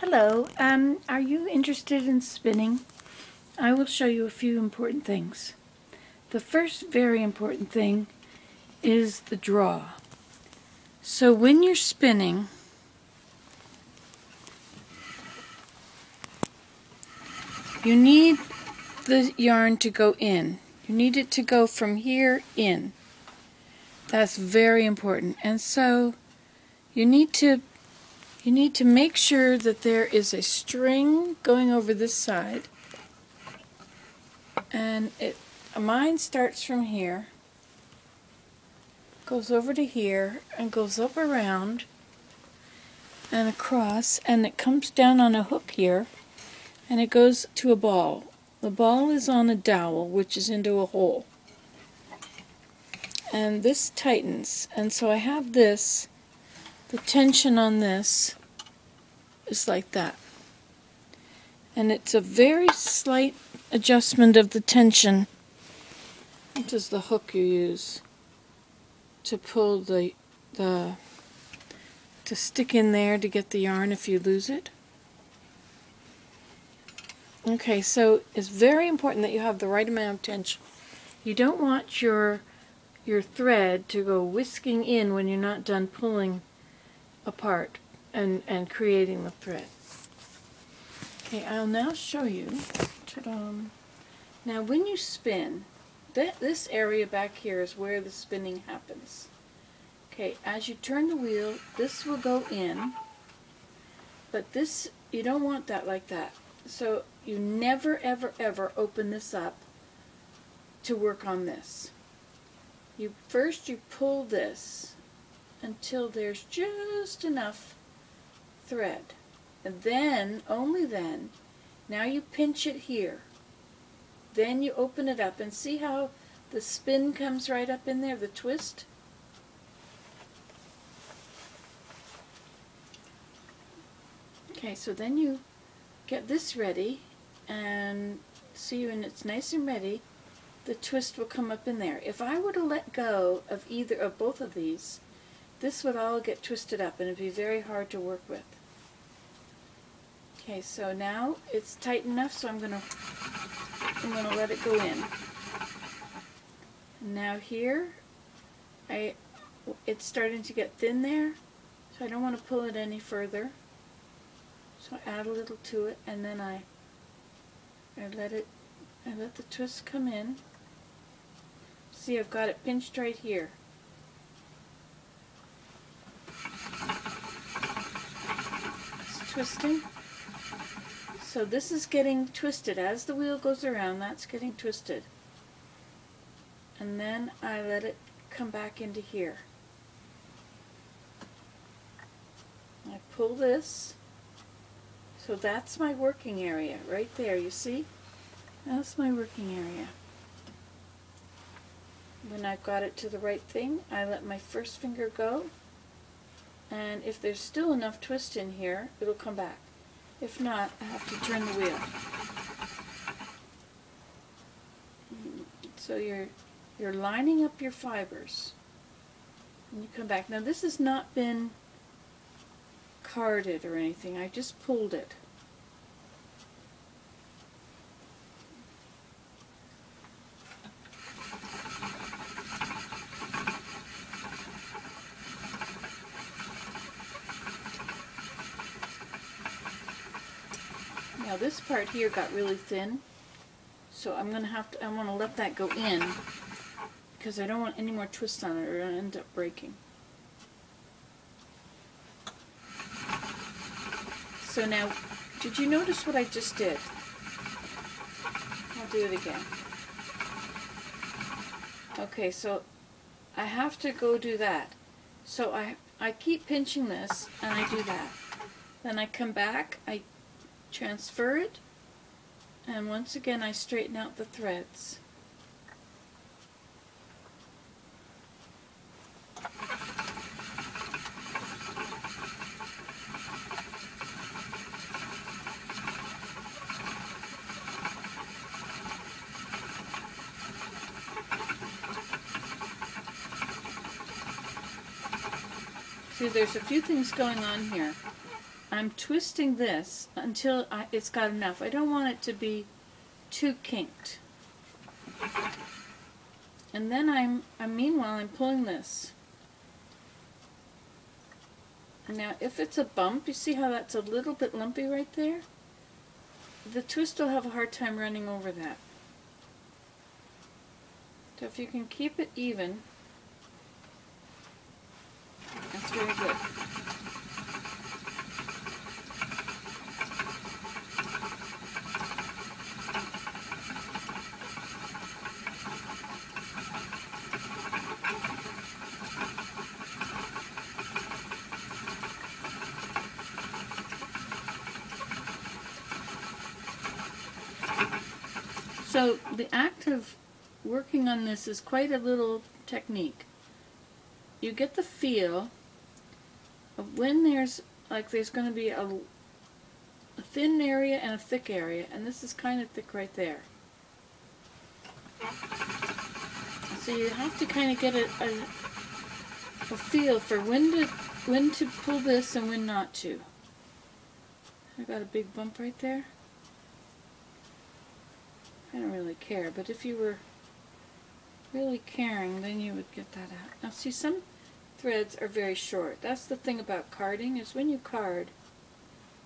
Hello, are you interested in spinning? I will show you a few important things. The first very important thing is the draw. So when you're spinning, you need the yarn to go in. You need it to go from here in. That's very important. And so you need to make sure that there is a string going over this side, and mine starts from here, goes over to here, and goes up around and across, and it comes down on a hook here, and it goes to a ball. The ball is on a dowel, which is into a hole, and this tightens, and so I have this. The tension on this is like that. And it's a very slight adjustment of the tension. This is the hook you use to pull to stick in there to get the yarn if you lose it. Okay, so it's very important that you have the right amount of tension. You don't want your thread to go whisking in when you're not done pulling apart and creating the thread. Okay, I'll now show you. Ta-da. Now when you spin, this area back here is where the spinning happens. Okay, as you turn the wheel, this will go in, but this, you don't want that like that. So you never ever ever open this up to work on this. First you pull this until there's just enough thread, and then, only then, now you pinch it here. Then you open it up and see how the spin comes right up in there, the twist. Okay, so then you get this ready, and see when it's nice and ready, the twist will come up in there. If I were to let go of either of both of these, this would all get twisted up and it'd be very hard to work with. Okay, so now it's tight enough, so I'm gonna let it go in. Now here, it's starting to get thin there, so I don't want to pull it any further. So I add a little to it, and then I let the twist come in. See, I've got it pinched right here. It's twisting. So this is getting twisted. As the wheel goes around, that's getting twisted. And then I let it come back into here. I pull this. So that's my working area right there, you see? That's my working area. When I've got it to the right thing, I let my first finger go, and if there's still enough twist in here, it'll come back. If not, I have to turn the wheel. So you're lining up your fibers, and you come back. Now this has not been carded or anything, I just pulled it. Now this part here got really thin, so I want to let that go in because I don't want any more twists on it or it'll end up breaking. So now, did you notice what I just did? I'll do it again. Okay, so I have to go do that. So I keep pinching this and I do that. Then I come back, I transfer it, and once again I straighten out the threads. See, there's a few things going on here. I'm twisting this until it's got enough. I don't want it to be too kinked. And then meanwhile I'm pulling this. Now if it's a bump, you see how that's a little bit lumpy right there? The twist will have a hard time running over that. So if you can keep it even, that's very good. So the act of working on this is quite a little technique. You get the feel of when there's going to be a thin area and a thick area, and this is kind of thick right there. So you have to kind of get a feel for when to pull this and when not to. I got a big bump right there. I don't really care, but if you were really caring, then you would get that out. Now see, some threads are very short. That's the thing about carding, is when you card,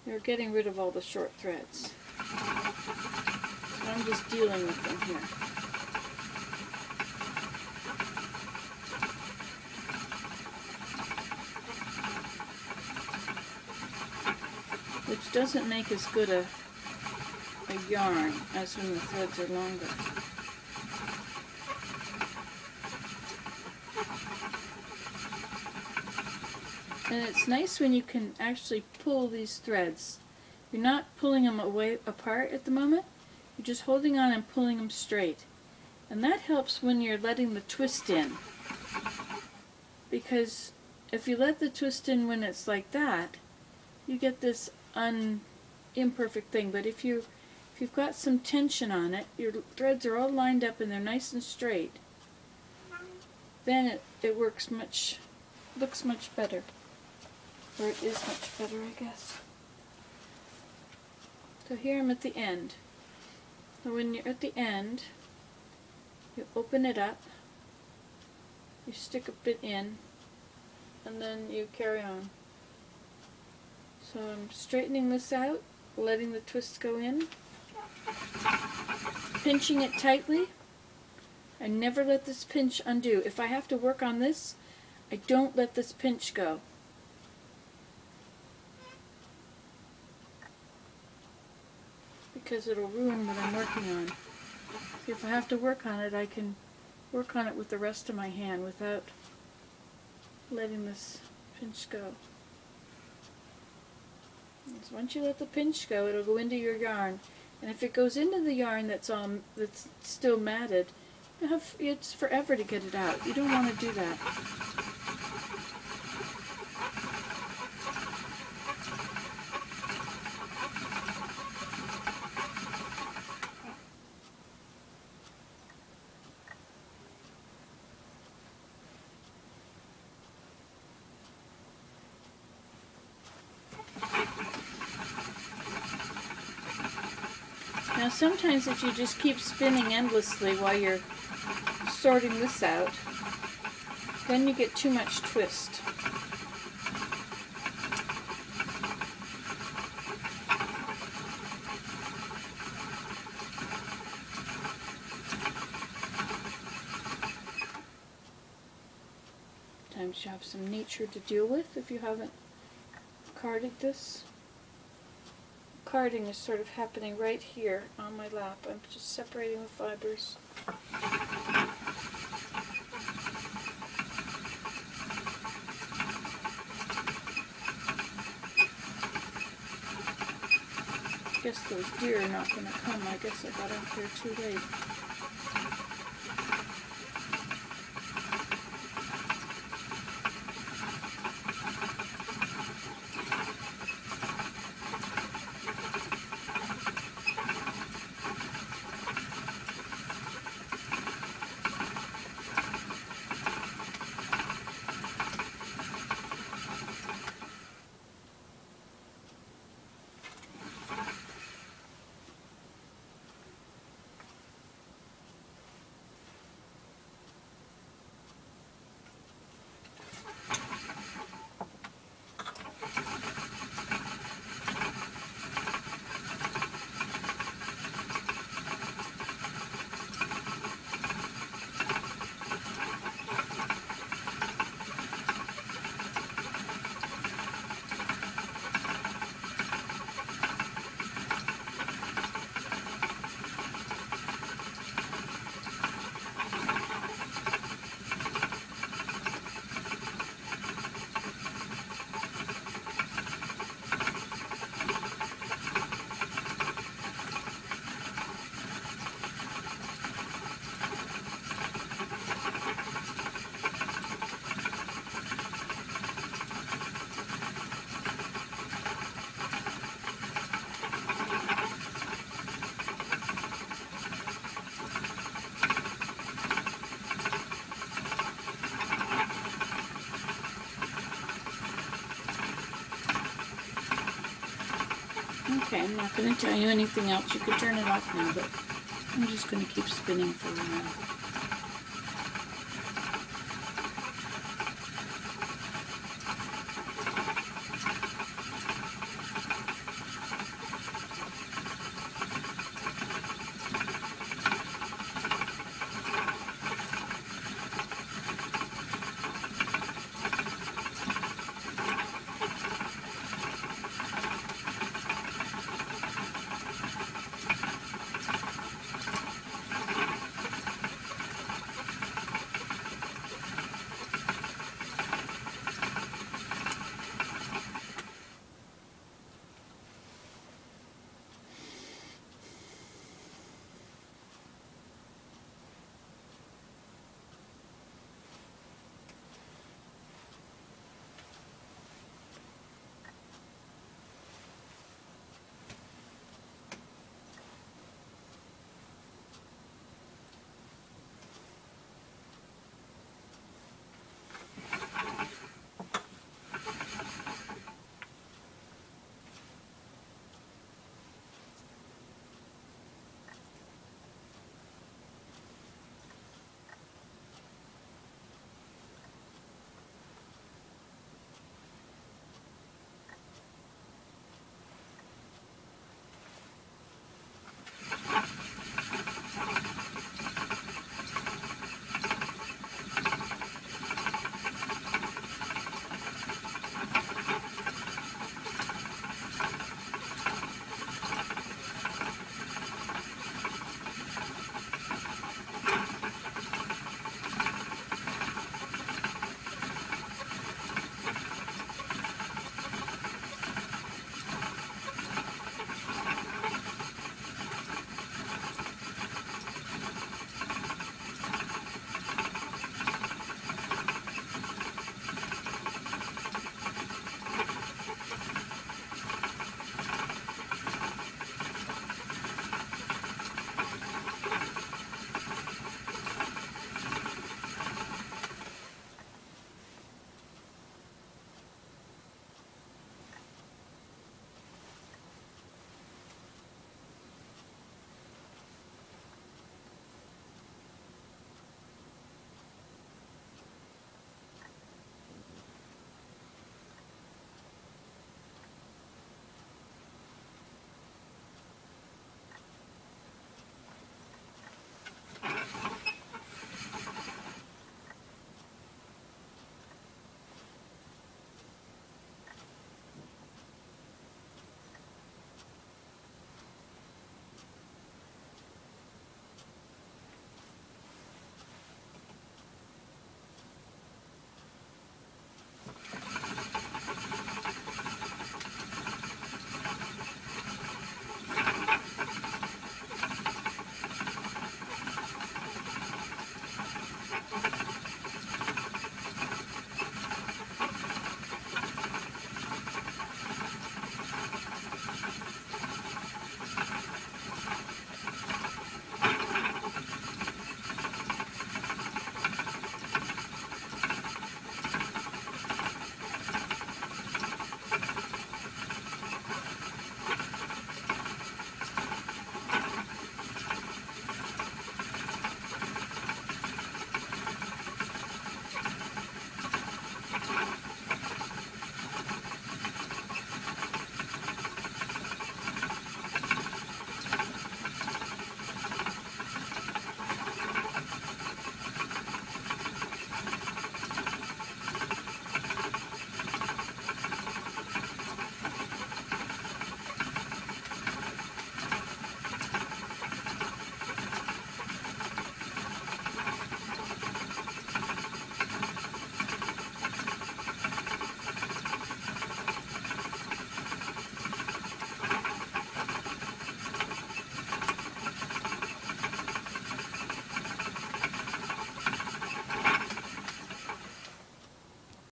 you're getting rid of all the short threads. So I'm just dealing with them here. Which doesn't make as good a yarn as when the threads are longer. And it's nice when you can actually pull these threads. You're not pulling them away apart at the moment, you're just holding on and pulling them straight. And that helps when you're letting the twist in. Because if you let the twist in when it's like that, you get this imperfect thing. But if you've got some tension on it, your threads are all lined up and they're nice and straight, then it looks much better. Or it is much better, I guess. So here I'm at the end. So when you're at the end, you open it up, you stick a bit in, and then you carry on. So I'm straightening this out, letting the twist go in, pinching it tightly. I never let this pinch undo. If I have to work on this, I don't let this pinch go. Because it'll ruin what I'm working on. If I have to work on it, I can work on it with the rest of my hand without letting this pinch go. So once you let the pinch go, it'll go into your yarn. And if it goes into the yarn that's still matted, it's forever to get it out. You don't want to do that. Now sometimes if you just keep spinning endlessly while you're sorting this out, then you get too much twist. Sometimes you have some nature to deal with if you haven't carded this. Carding is sort of happening right here on my lap. I'm just separating the fibers. I guess those deer are not going to come. I guess I got out there too late. Okay, I'm not going to tell you anything else. You could turn it off now, but I'm just going to keep spinning for a while.